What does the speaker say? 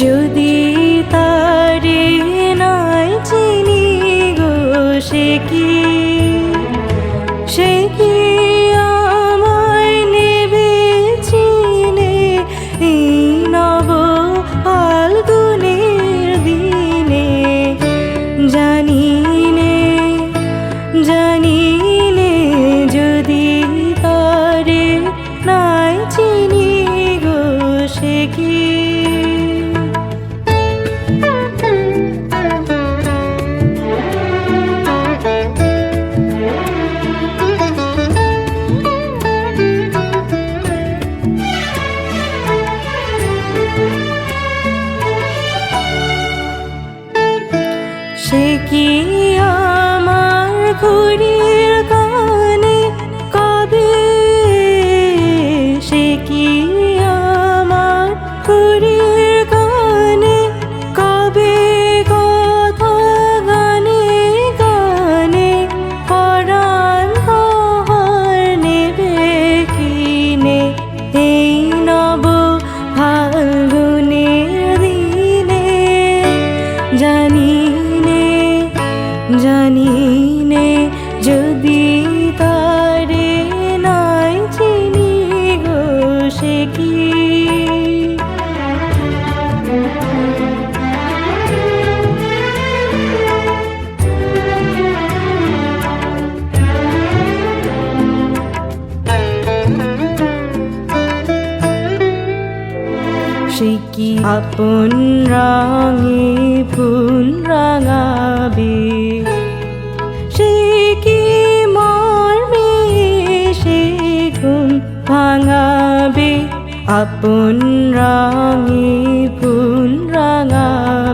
যদি তারে নাই চিনি গো সে কি আমায় নেবে চিনে এই নব ফাল্গুনের দিনে। জানিনে যদি তারে নাই চিনি গো সে কি। সে কি আমার ঘড়ির কানে কবে, সে কি আমার ঘড়ির কানে কবে কথা গানে গানে পরাণ পাহাড় নেবে কিনে এই নব ফাল্গুনের দিনে। জানিনে যদি তারে নাই চিনি গো সে কি। সে কি আপন রঙে ফুল রাঙাবে, সে কি মর্মে সে ঘুম ভাঙাবে। আপন রঙে ফুল রাঙাবে